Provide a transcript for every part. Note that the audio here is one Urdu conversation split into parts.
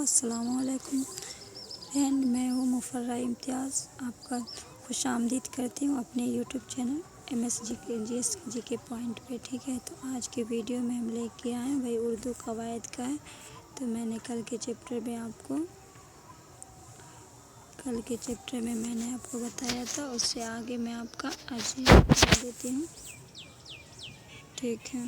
السلام علیکم فرینڈ، میں ہوں مفرہ امتیاز، آپ کا خوش آمدید کرتی ہوں اپنے یوٹیوب چینل جی کے پوائنٹ پہ۔ ٹھیک ہے، تو آج کی ویڈیو میں ہم لے کے آئے ہیں بھائی اردو قواعد کا ہے۔ تو میں نے کل کے چیپٹر میں آپ کو بتایا تھا، اس سے آگے میں آپ کا آج بتا دیتی ہوں۔ ٹھیک ہے،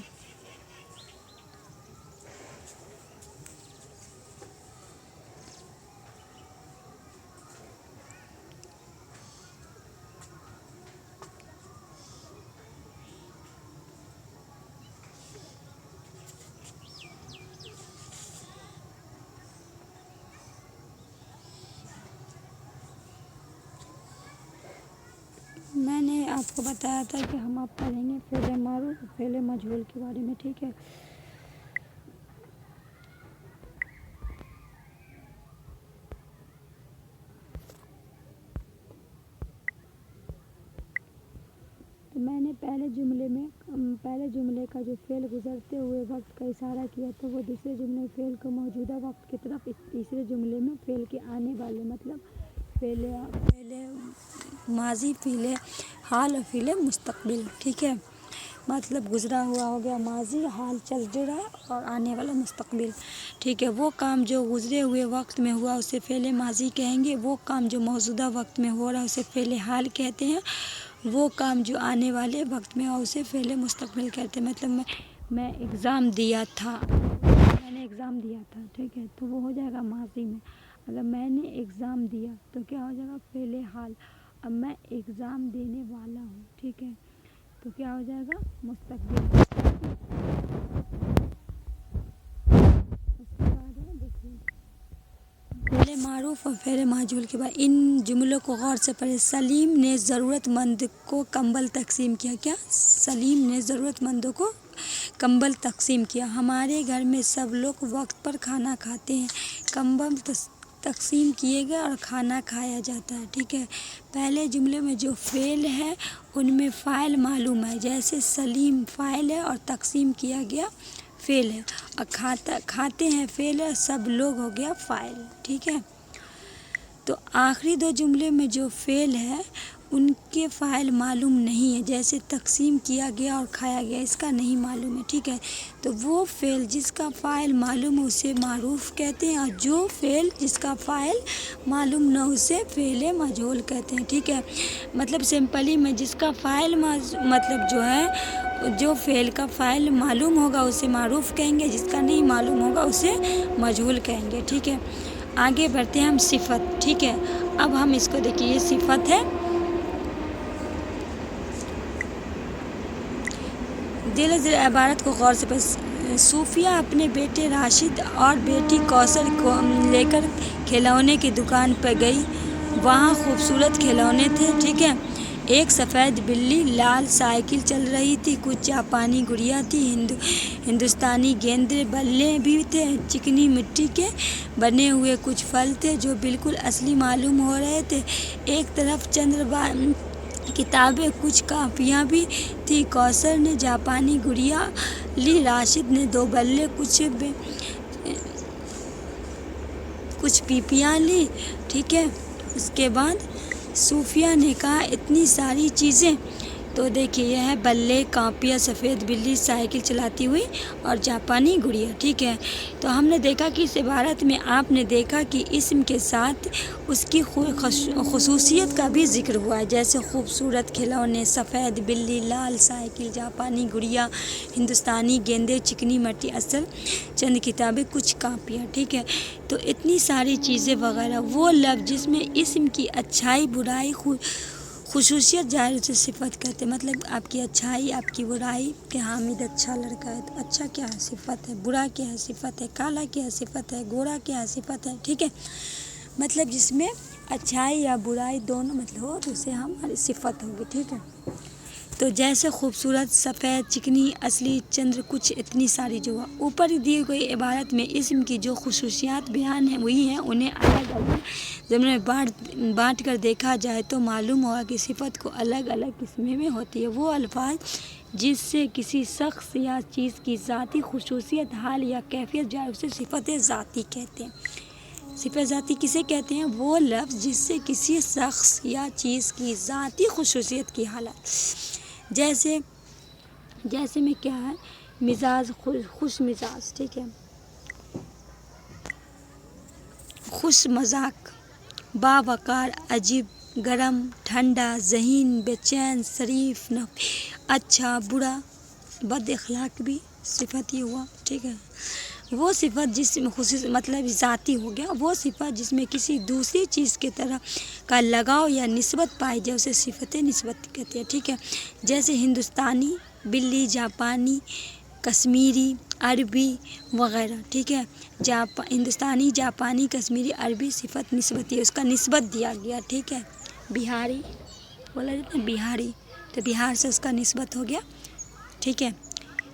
میں نے آپ کو بتایا تھا کہ ہم آپ پڑھیں گے فعل معروف اور فعل مجہول کے بارے میں۔ ٹھیک ہے، تو میں نے پہلے جملے کا جو فعل گزرتے ہوئے وقت کا اشارہ کیا تو وہ دوسرے جملے میں فعل کو موجودہ وقت کی طرف، تیسرے جملے میں فعل کے آنے والے مطلب فعل ماضی، فعل حال اور فعل مستقبل۔ ٹھیک ہے، مطلب گزرا ہوا ہو گیا ماضی، حال چل رہا اور آنے والا مستقبل۔ ٹھیک ہے، وہ کام جو گزرے ہوئے وقت میں ہوا اسے فعل ماضی کہیں گے، وہ کام جو موجودہ وقت میں ہو رہا اسے فعل حال کہتے ہیں، وہ کام جو آنے والے وقت میں ہوا اسے فعل مستقبل کہتے ہیں۔ مطلب میں ایگزام دیا تھا، ٹھیک ہے، تو وہ ہو جائے گا ماضی میں۔ اگر میں نے ایگزام دیا تو کیا ہو جائے گا؟ فعل حال۔ اب میں ایگزام دینے والا ہوں، ٹھیک ہے، تو کیا ہو جائے گا؟ مستقبل۔ اس کے بعد ہے دیکھیے فعل معروف اور فعل مجہول کے بعد ان جملوں کو غور سے پڑھیں۔ سلیم نے ضرورت مند کو کمبل تقسیم کیا۔ کیا؟ سلیم نے ضرورت مندوں کو کمبل تقسیم کیا۔ ہمارے گھر میں سب لوگ وقت پر کھانا کھاتے ہیں۔ کمبل تقسیم کیے گئے اور کھانا کھایا جاتا ہے۔ ٹھیک ہے، پہلے جملے میں جو فعل ہے ان میں فاعل معلوم ہے، جیسے سلیم فاعل ہے اور تقسیم کیا گیا فعل ہے، اور کھاتے ہیں فعل ہے، سب لوگ ہو گیا فاعل۔ ٹھیک ہے، تو آخری دو جملے میں جو فعل ہے ان کے فاعل معلوم نہیں ہے، جیسے تقسیم کیا گیا اور کھایا گیا، اس کا نہیں معلوم ہے۔ ٹھیک ہے، تو وہ فعل جس کا فاعل معلوم ہے اسے معروف کہتے ہیں، اور جو فعل جس کا فاعل معلوم نہ اسے فعل مجہول کہتے ہیں۔ ٹھیک ہے، مطلب سمپلی میں جس کا فاعل مطلب جو فعل کا فاعل معلوم ہوگا اسے معروف کہیں گے، جس کا نہیں معلوم ہوگا اسے مجہول کہیں گے۔ ٹھیک ہے، آگے بڑھتے ہیں ہم صفت۔ ٹھیک ہے، اب ہم اس کو دیکھیے، یہ صفت ہے۔ عبارت کو غور سے صوفیہ اپنے بیٹے راشد اور بیٹی کوثر کو لے کر کھلونے کی دکان پر گئی۔ وہاں خوبصورت کھلونے تھے۔ ٹھیک ہے، ایک سفید بلی، لال سائیکل چل رہی تھی، کچھ جاپانی گڑیا تھی، ہندوستانی گیندے بلے بھی تھے، چکنی مٹی کے بنے ہوئے کچھ پھل تھے جو بالکل اصلی معلوم ہو رہے تھے۔ ایک طرف چند کتابیں، کچھ کاپیاں بھی تھی۔ کوثر نے جاپانی گڑیا لی، راشد نے دو بلے، کچھ پیپیاں لی۔ ٹھیک ہے، اس کے بعد صوفیہ نے کہا اتنی ساری چیزیں، تو دیکھیے یہ ہے بلے، کاپیاں، سفید بلی، سائیکل چلاتی ہوئی اور جاپانی گڑیا۔ ٹھیک ہے، تو ہم نے دیکھا کہ اس عبارت میں آپ نے دیکھا کہ اسم کے ساتھ اس کی خصوصیت کا بھی ذکر ہوا ہے، جیسے خوبصورت کھلونے، سفید بلی، لال سائیکل، جاپانی گڑیا، ہندوستانی گیندے، چکنی مٹی، اصل چند کتابیں، کچھ کاپیاں۔ ٹھیک ہے، تو اتنی ساری چیزیں وغیرہ، وہ لفظ جس میں اسم کی اچھائی، برائی، خصوصیت ظاہر اسے صفت کہتے ہیں۔ مطلب آپ کی اچھائی، آپ کی برائی، کہ حامد اچھا لڑکا ہے، تو اچھا کیا ہے؟ صفت ہے۔ برا کیا ہے؟ صفت ہے۔ کالا کیا ہے؟ صفت ہے۔ گورا کیا ہے؟ صفت ہے۔ ٹھیک ہے، مطلب جس میں اچھائی یا برائی دونوں مطلب ہو تو اسے ہماری صفت ہوگی۔ ٹھیک ہے، تو جیسے خوبصورت، سفید، چکنی، اصلی، چندر، کچھ، اتنی ساری جو اوپر دی گئی عبارت میں اسم کی جو خصوصیات بیان ہوئی ہیں انہیں الگ الگ ضمن میں بانٹ کر دیکھا جائے تو معلوم ہوگا کہ صفت کو الگ الگ قسمیں میں ہوتی ہے۔ وہ الفاظ جس سے کسی شخص یا چیز کی ذاتی خصوصیت، حال یا کیفیت جائے اسے صفت ذاتی کہتے ہیں۔ صفت ذاتی کسے کہتے ہیں؟ وہ لفظ جس سے کسی شخص یا چیز کی ذاتی خصوصیت کی حالت، جیسے میں کیا ہے، مزاج، خوش مزاج، ٹھیک ہے، خوش مذاق، باوقار، عجیب، گرم، ٹھنڈا، ذہین، بے چین، شریف، اچھا، برا، بد اخلاق بھی صفت ہی ہوا، ٹھیک ہے۔ وہ صفت جس میں خصوصی مطلب ذاتی ہو گیا، وہ صفت جس میں کسی دوسری چیز کی طرح کا لگاؤ یا نسبت پائی جائے اسے صفت نسبت کہتے ہیں، ٹھیک ہے۔ جیسے ہندوستانی، بلی، جاپانی، کشمیری، عربی وغیرہ، ٹھیک ہے۔ ہندوستانی، جاپانی، کشمیری، عربی صفت نسبتی ہے، اس کا نسبت دیا گیا، ٹھیک ہے۔ بہاری بولا جاتا ہے، بہاری، تو بہار سے اس کا نسبت ہو گیا، ٹھیک ہے۔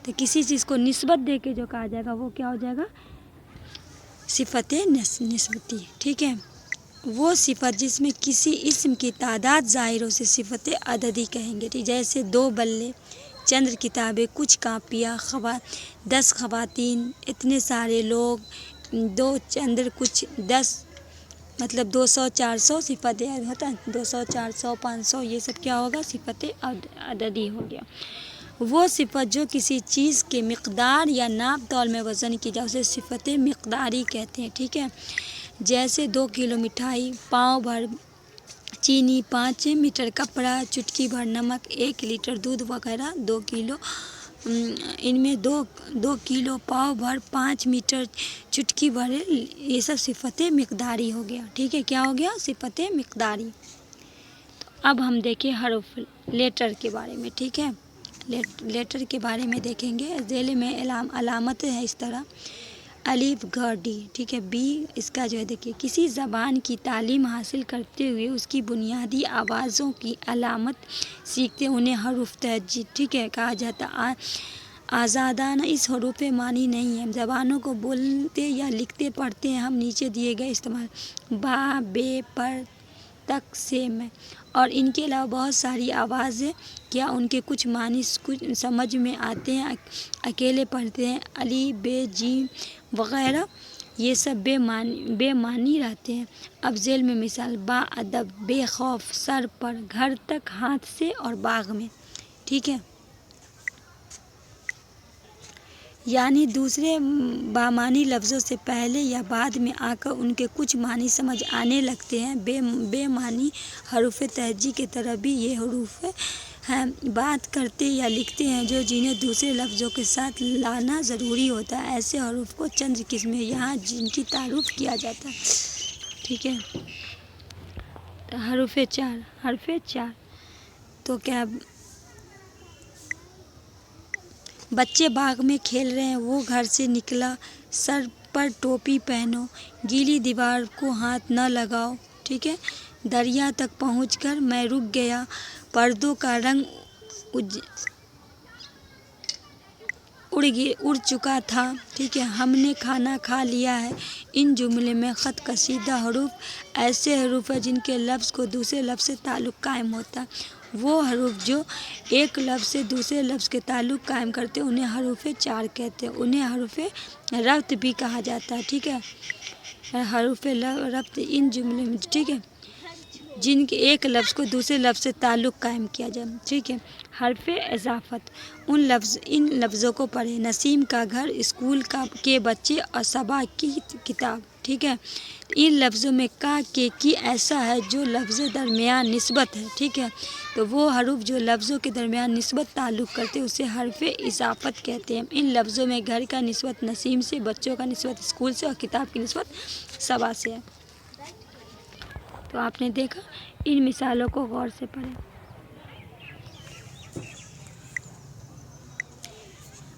تو کسی چیز کو نسبت دے کے جو کہا جائے گا وہ کیا ہو جائے گا؟ صفت نسبتی، ٹھیک ہے۔ وہ صفت جس میں کسی اسم کی تعداد ظاہر ہو سے صفت عددی کہیں گے، ٹھیک، جیسے 2 بلے، چند کتابیں، کچھ کاپیاں، 10 خواتین، اتنے سارے لوگ، 2 چندر، کچھ 10، مطلب 200 400 صفت ہوتا ہے، 200 400 500، یہ سب کیا ہوگا؟ صفت عددی ہو گیا۔ وہ صفت جو کسی چیز کے مقدار یا ناپ تول میں وزن کی جائے اسے صفت مقداری کہتے ہیں، ٹھیک ہے۔ جیسے 2 کلو مٹھائی، پاؤ بھر چینی، 5 میٹر کپڑا، چٹکی بھر نمک، 1 لیٹر دودھ وغیرہ۔ 2 کلو، ان میں 2 کلو، پاؤ بھر، 5 میٹر، چٹکی بھر، یہ سب صفت مقداری ہو گیا، ٹھیک ہے۔ کیا ہو گیا؟ صفت مقداری۔ تو اب ہم دیکھیں حرف لیٹر کے بارے میں، ٹھیک ہے۔ لیٹر کے بارے میں دیکھیں گے، ذیل میں علامت ہے اس طرح، الف، غ، ڈی، ٹھیک ہے۔ بی اس کا جو ہے دیکھیے، کسی زبان کی تعلیم حاصل کرتے ہوئے اس کی بنیادی آوازوں کی علامت سیکھتے انہیں حروف تہجی، ٹھیک ہے، کہا جاتا۔ آزادانہ اس حروف معنی نہیں ہے، زبانوں کو بولتے یا لکھتے پڑھتے ہیں ہم نیچے دیے گئے استعمال، با، بے، پر، تک، سے، میں، اور ان کے علاوہ بہت ساری آوازیں، کیا ان کے کچھ معنی کچھ سمجھ میں آتے ہیں، اکیلے پڑھتے ہیں، علی، بے، جیم وغیرہ، یہ سب بے معنی رہتے ہیں۔ اب ذیل میں مثال، با ادب، بے خوف، سر پر، گھر تک، ہاتھ سے، اور باغ میں، ٹھیک ہے۔ یعنی دوسرے بامعنی لفظوں سے پہلے یا بعد میں آ کر ان کے کچھ معنی سمجھ آنے لگتے ہیں۔ بے معنی حروف تہجی کی طرح بھی یہ حروف ہیں، بات کرتے یا لکھتے ہیں جو جنہیں دوسرے لفظوں کے ساتھ لانا ضروری ہوتا ہے۔ ایسے حروف کو چند قسمیں یہاں جن کی تعارف کیا جاتا ہے، ٹھیک ہے۔ حرف 4 تو کیا؟ بچے باغ میں کھیل رہے ہیں، وہ گھر سے نکلا، سر پر ٹوپی پہنو، گیلی دیوار کو ہاتھ نہ لگاؤ، ٹھیک ہے۔ دریا تک پہنچ کر میں رک گیا، پردوں کا رنگ اڑ چکا تھا، ٹھیک ہے، ہم نے کھانا کھا لیا ہے۔ ان جملے میں خط کشیدہ حروف ایسے حروف ہیں جن کے لفظ کو دوسرے لفظ سے تعلق قائم ہوتا ہے۔ وہ حروف جو ایک لفظ سے دوسرے لفظ کے تعلق قائم کرتے ہیں انہیں حروف 4 کہتے ہیں، انہیں حروف ربط بھی کہا جاتا ہے، ٹھیک ہے۔ حروف ربط ان جملے میں، ٹھیک ہے، جن کے ایک لفظ کو دوسرے لفظ سے تعلق قائم کیا جائے، ٹھیک ہے۔ حرف اضافت ان لفظوں کو پڑھیں، نسیم کا گھر، اسکول کے بچے، اور صبا کی کتاب، ٹھیک ہے۔ ان لفظوں میں کا، کے، کی ایسا ہے جو لفظ درمیان نسبت ہے، ٹھیک ہے۔ تو وہ حروف جو لفظوں کے درمیان نسبت تعلق کرتے ہیں اسے حرف اضافت کہتے ہیں۔ ان لفظوں میں گھر کا نسبت نسیم سے، بچوں کا نسبت اسکول سے، اور کتاب کی نسبت صبا سے ہے۔ تو آپ نے دیکھا، ان مثالوں کو غور سے پڑھیں۔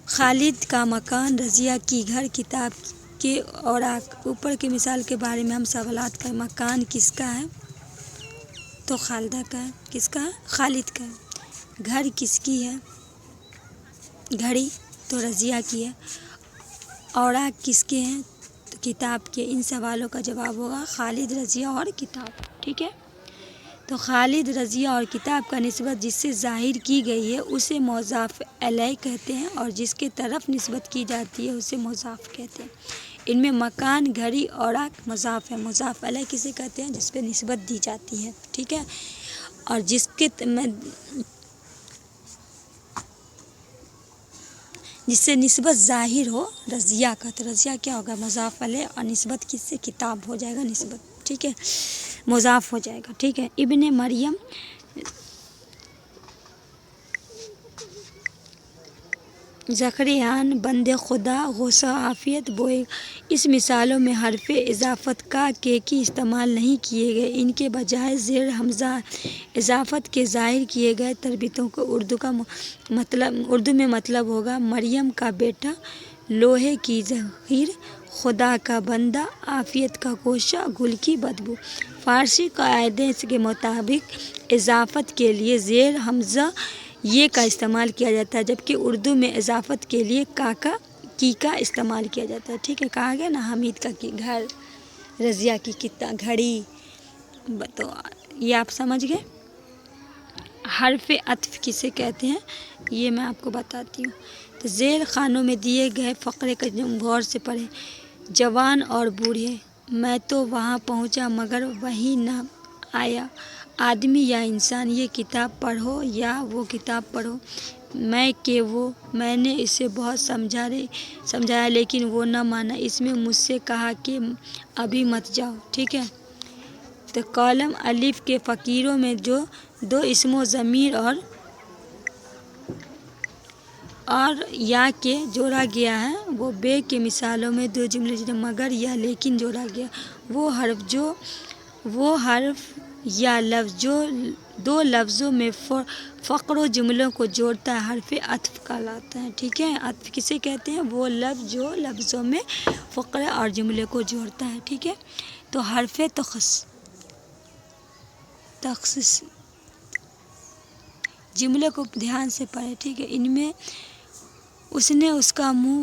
خالد کا مکان، رضیہ کی گھر، کتاب کے اوراق۔ اوپر کی مثال کے بارے میں ہم سوالات کریں۔ مکان کس کا ہے؟ تو خالدہ کا ہے۔ کس کا ہے؟ خالد کا ہے۔ گھر کس کی ہے؟ گھڑی تو رضیہ کی ہے۔ اوراق کس کے ہیں؟ تو کتاب کے۔ ان سوالوں کا جواب ہوگا خالد، رضیہ اور کتاب، ٹھیک ہے۔ تو خالد، رضیہ اور کتاب کا نسبت جس سے ظاہر کی گئی ہے اسے مضاف الیہ کہتے ہیں، اور جس کے طرف نسبت کی جاتی ہے اسے مضاف کہتے ہیں۔ ان میں مکان، گھڑی، اوراق مضاف ہے۔ مضاف علیہ کسے کہتے ہیں؟ جس پہ نسبت دی جاتی ہے، ٹھیک ہے، اور جس سے نسبت ظاہر ہو، رضیہ کا۔ تو رضیہ کیا ہوگا؟ مضاف علیہ، اور نسبت کس سے؟ کتاب ہو جائے گا نسبت، ٹھیک ہے، مضاف ہو جائے گا، ٹھیک ہے۔ ابن مریم، زکریا، بند خدا، غوث عافیت، بوئے، اس مثالوں میں حرف اضافت کا کے کی استعمال نہیں کیے گئے، ان کے بجائے زیر حمزہ اضافت کے ظاہر کیے گئے تربیتوں کو اردو میں مطلب ہوگا: مریم کا بیٹا، لوہے کی زنجیر، خدا کا بندہ، عافیت کا گوشہ، گل کی بدبو۔ فارسی قاعدے کے مطابق اضافت کے لیے زیر حمزہ یہ کا استعمال کیا جاتا ہے، جبکہ اردو میں اضافت کے لیے کی کا استعمال کیا جاتا ہے، ٹھیک ہے۔ کہا گیا نا حمید کا کی گھر، رضیہ کی کتاب، گھڑی، تو یہ آپ سمجھ گئے۔ حرف عطف کسے کہتے ہیں یہ میں آپ کو بتاتی ہوں۔ تو ذیل خانوں میں دیے گئے فقرے کا غور سے پڑھیں۔ جوان اور بوڑھے، میں تو وہاں پہنچا مگر وہیں نہ آیا، آدمی یا انسان، یہ کتاب پڑھو یا وہ کتاب پڑھو، میں نے اسے بہت سمجھایا لیکن وہ نہ مانا، اس میں مجھ سے کہا کہ ابھی مت جاؤ، ٹھیک ہے۔ تو کالم الف کے فقروں میں جو دو اسم و ضمیر اور یا کے جوڑا گیا ہے، وہ بے کے مثالوں میں دو جملے مگر یا لیکن جوڑا گیا، وہ حرف یا لفظ جو دو لفظوں میں فقر و جملوں کو جوڑتا ہے حرف عطف کہلاتا ہے، ٹھیک ہے۔ عطف کسے کہتے ہیں؟ وہ لفظ جو لفظوں میں فقرے اور جملے کو جوڑتا ہے، ٹھیک ہے۔ تو حرف تخصیص جملے کو دھیان سے پڑھیں، ٹھیک ہے۔ ان میں اس نے اس کا منہ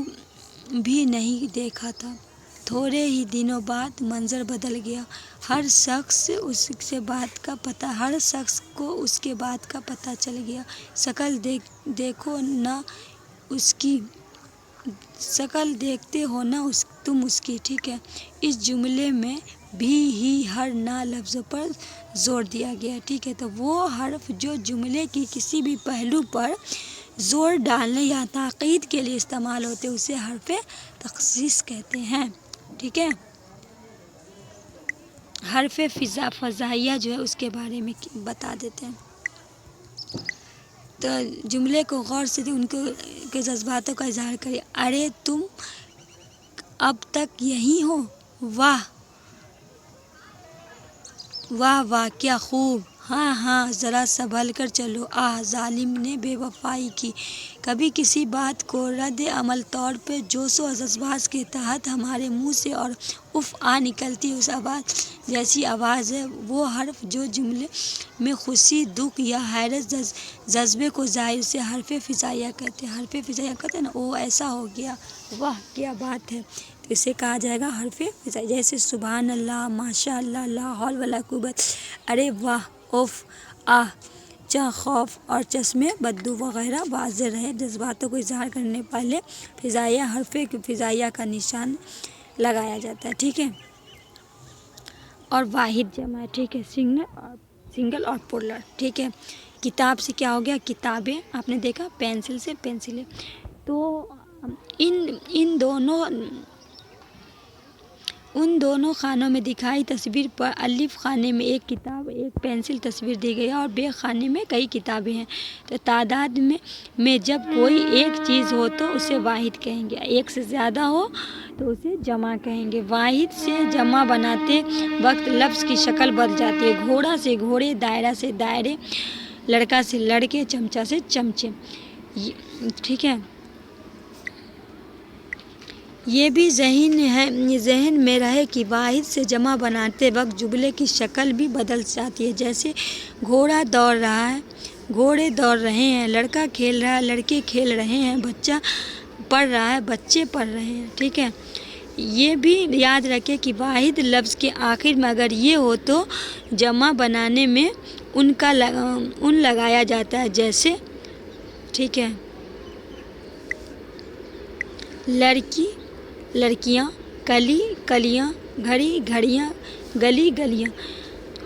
بھی نہیں دیکھا تھا، تھوڑے ہی دنوں بعد منظر بدل گیا، ہر شخص کو اس کے بات کا پتہ چل گیا، شکل دیکھتے ہو نہ تم اس کی، ٹھیک ہے۔ اس جملے میں بھی ہی ہر نا لفظوں پر زور دیا گیا ہے، ٹھیک ہے۔ تو وہ حرف جو جملے کی کسی بھی پہلو پر زور ڈالنے یا تاکید کے لیے استعمال ہوتے ہیں اسے حرف تخصیص کہتے ہیں، ٹھیک ہے۔ حرف فزائیہ جو ہے اس کے بارے میں بتا دیتے ہیں۔ تو جملے کو غور سے ان کے جذباتوں کا اظہار کریں۔ ارے تم اب تک یہیں ہو، واہ واہ واہ کیا خوب، ہاں ہاں ذرا سنبھل کر چلو، آہ ظالم نے بے وفائی کی۔ کبھی کسی بات کو رد عمل طور پہ جوش و جذبات کے تحت ہمارے منہ سے اور اف نکلتی اس آواز جیسی آواز ہے، وہ حرف جو جملے میں خوشی، دکھ یا حیرت جذبے کو ظاہر، اسے حرف فزائیہ کہتے ہیں۔ حرف فزائیہ کہتے ہیں نا، او ایسا ہو گیا، واہ کیا بات ہے، تو اسے کہا جائے گا حرف فزائیہ۔ جیسے سبحان اللہ، ماشاء اللہ، لا حول ولا قوت، ارے واہ، اف، آہ، چہ، خوف اور چشمے بدو وغیرہ واضح رہے جذباتوں کو اظہار کرنے پہلے فزائیہ حرف فزائیہ کا نشان لگایا جاتا ہے، ٹھیک ہے۔ اور واحد جمع ہے، ٹھیک ہے، سنگل اور پلورل، ٹھیک ہے۔ کتاب سے کیا ہو گیا؟ کتابیں، آپ نے دیکھا، پینسل سے پینسلیں، تو ان دونوں خانوں میں دکھائی تصویر پر الف خانے میں ایک کتاب، ایک پینسل تصویر دی گئی ہے، اور ب خانے میں کئی کتابیں ہیں۔ تو تعداد میں جب کوئی ایک چیز ہو تو اسے واحد کہیں گے، ایک سے زیادہ ہو تو اسے جمع کہیں گے۔ واحد سے جمع بناتے وقت لفظ کی شکل بدل جاتی ہے، گھوڑا سے گھوڑے، دائرہ سے دائرے، لڑکا سے لڑکے، چمچہ سے چمچے، ٹھیک ہے۔ یہ بھی ذہن میں رہے کہ واحد سے جمع بناتے وقت جملے کی شکل بھی بدل جاتی ہے، جیسے گھوڑا دوڑ رہا ہے، گھوڑے دوڑ رہے ہیں، لڑکا کھیل رہا ہے، لڑکے کھیل رہے ہیں، بچہ پڑھ رہا ہے، بچے پڑھ رہے ہیں، ٹھیک ہے۔ یہ بھی یاد رکھیں کہ واحد لفظ کے آخر میں اگر یہ ہو تو جمع بنانے میں ان لگایا جاتا ہے، جیسے، ٹھیک ہے، لڑکی، لڑکیاں، کلی کلیاں، گھڑی گھڑیاں، گلی گلیاں.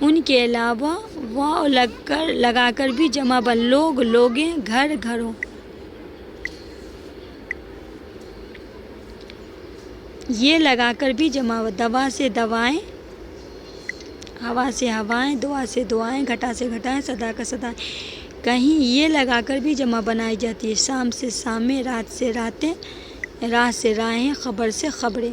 ان کے علاوہ واو لگا کر بھی جمع بن لوگ لوگیں، گھر گھروں. یہ لگا کر بھی جمع دوا سے دوائیں، ہوا سے ہوائیں، دعا سے دعائیں، گھٹا سے گھٹائیں، صدا کا صدائیں. کہیں یہ لگا کر بھی جمع بنائی جاتی ہے شام سے شامیں، رات سے راتیں، راہ سے راہیں، خبر سے خبریں.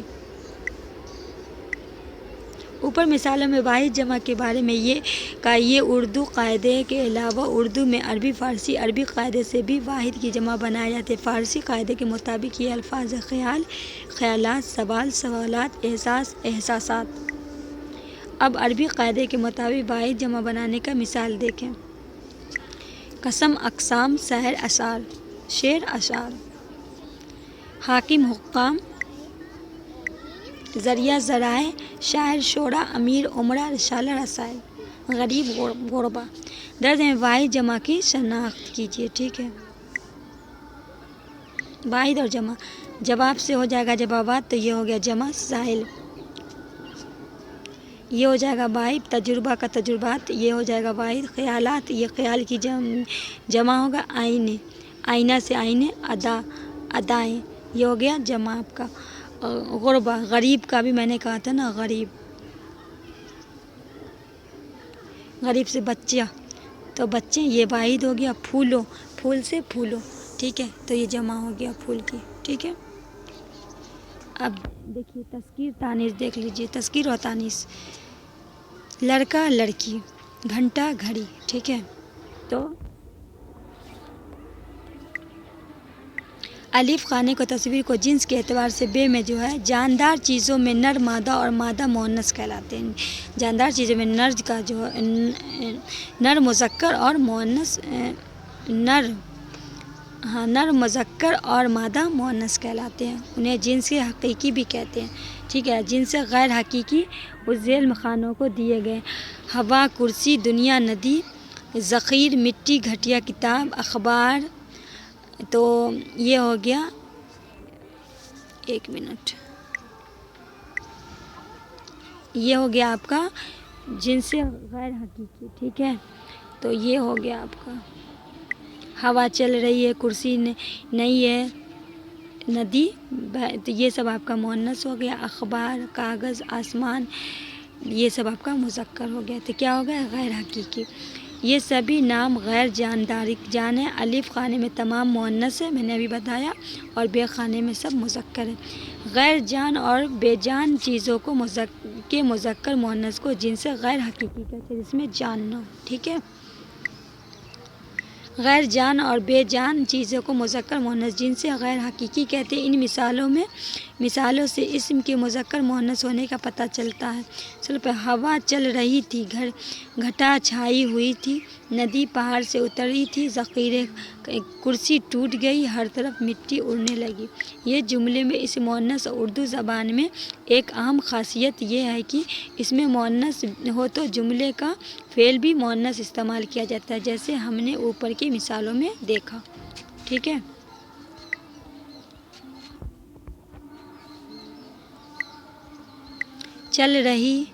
اوپر مثالوں میں واحد جمع کے بارے میں یہ اردو قاعدے کے علاوہ اردو میں عربی فارسی عربی قاعدے سے بھی واحد کی جمع بنائے جاتے ہیں. فارسی قاعدے کے مطابق یہ الفاظ خیال، خیالات، سوال، سوالات، احساس، احساسات. اب عربی قاعدے کے مطابق واحد جمع بنانے کا مثال دیکھیں. قسم، اقسام، شعر، اشعار. حاکم، حکام. ذریعہ، ذرائع. شاعر، شعراء. امیر، امراء. رسالہ، رسائل. غریب، غربا. درج میں واحد جمع کی شناخت کیجیے. ٹھیک ہے، واحد اور جمع. جواب سے ہو جائے گا جوابات، تو یہ ہو گیا جمع سائل. یہ ہو جائے گا واحد. تجربہ کا تجربات، یہ ہو جائے گا واحد. خیالات، یہ خیال کی جمع ہوگا آئینے. آئینہ سے آئینے. ادائیں، یہ ہو گیا جمع آپ کا. غربا، غریب کا بھی میں نے کہا تھا نا، غریب. غریب سے بچہ، تو بچے یہ واحد ہو گیا. پھولو، پھول سے پھولو. ٹھیک ہے، تو یہ جمع ہو گیا پھول کی. ٹھیک ہے، اب دیکھیے تذکیر تانیث دیکھ لیجیے. تذکیر و تانیث. لڑکا، لڑکی. گھنٹہ، گھڑی. ٹھیک ہے، تو الف خانے کو تصویر کو جنس کے اعتبار سے بے میں جو ہے جاندار چیزوں میں نر مادہ اور مادہ مؤنث کہلاتے ہیں. جاندار چیزوں میں نر کا جو نر مذکر اور مؤنث نر مذکر اور مادہ مؤنث کہلاتے ہیں. انہیں جنس حقیقی بھی کہتے ہیں. ٹھیک ہے، جنس غیر حقیقی اس ذیل خانوں کو دیے گئے. ہوا، کرسی، دنیا، ندی، ذخیر، مٹی، گھٹیا، کتاب، اخبار. تو یہ ہو گیا، ایک منٹ، یہ ہو گیا آپ کا جنس غیر حقیقی. ٹھیک ہے، تو یہ ہو گیا آپ کا. ہوا چل رہی ہے، کرسی نہیں ہے، ندی، تو یہ سب آپ کا مؤنث ہو گیا. اخبار، کاغذ، آسمان، یہ سب آپ کا مذکر ہو گیا. تو کیا ہو گیا؟ غیر حقیقی. یہ سبھی نام غیر جانداری جان ہے. الف خانے میں تمام مؤنث ہے، میں نے ابھی بتایا، اور بے خانے میں سب مذکر ہے. غیر جان اور بے جان چیزوں کو مذکر مؤنث کو جنس غیر حقیقی کہتے ہیں، جس میں جان نہ ہو. ٹھیک ہے، غیر جان اور بے جان چیزوں کو مذکر مؤنث جنس غیر حقیقی کہتے ہیں. ان مثالوں سے اسم کے مذکر مؤنث ہونے کا پتہ چلتا ہے. چلو پہ ہوا چل رہی تھی، گھٹا چھائی ہوئی تھی، ندی پہاڑ سے اتری تھی، ذخیرے کرسی ٹوٹ گئی، ہر طرف مٹی اڑنے لگی. یہ جملے میں اس مؤنث اردو زبان میں ایک اہم خاصیت یہ ہے کہ اس میں مؤنث ہو تو جملے کا فعل بھی مؤنث استعمال کیا جاتا ہے، جیسے ہم نے اوپر کی مثالوں میں دیکھا. ٹھیک ہے، چل رہی،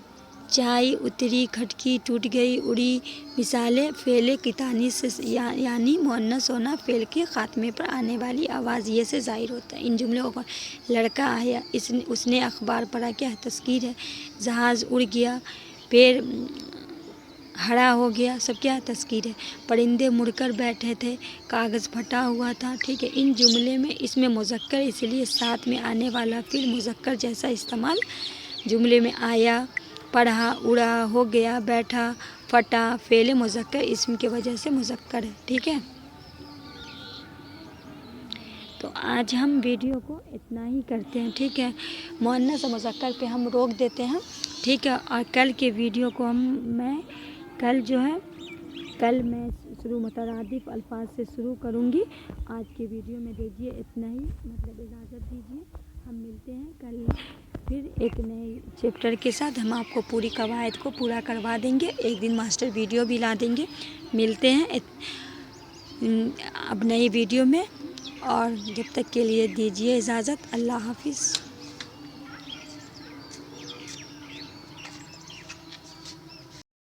چائی، اتری، کھٹکی، ٹوٹ گئی، اڑی. مثالیں فعل کی تانیث سے یعنی مؤنث ہونا فعل کے خاتمے پر آنے والی آواز یہ سے ظاہر ہوتا ہے. ان جملوں کو لڑکا آیا، اس نے اخبار پڑھا، کیا ہے؟ تذکیر ہے. جہاز اڑ گیا، پیڑ ہرا ہو گیا، سب کیا ہے؟ تذکیر ہے. پرندے مڑ کر بیٹھے تھے، کاغذ پھٹا ہوا تھا. ٹھیک ہے، ان جملے میں اس میں مذکر اس لیے ساتھ میں آنے والا فعل مذکر جیسا استعمال جملے میں آیا، پڑھا، اڑا، ہو گیا، بیٹھا، پھٹا، فعل مذکر اسم کی وجہ سے مذکر ہے. ٹھیک ہے، تو آج ہم ویڈیو کو اتنا ہی کرتے ہیں. ٹھیک ہے، مؤنث اور مذکر پہ ہم روک دیتے ہیں. ٹھیک ہے، اور کل کے ویڈیو کو کل میں شروع مترادف الفاظ سے شروع کروں گی. آج کے ویڈیو میں دیجیے اتنا ہی، اجازت دیجیے. ہم ملتے ہیں کل پھر ایک نئے چیپٹر کے ساتھ. ہم آپ کو پوری قواعد کو پورا کروا دیں گے. ایک دن ماسٹر ویڈیو بھی لا دیں گے. ملتے ہیں اب نئی ویڈیو میں، اور جب تک کے لیے دیجیے اجازت. اللہ حافظ.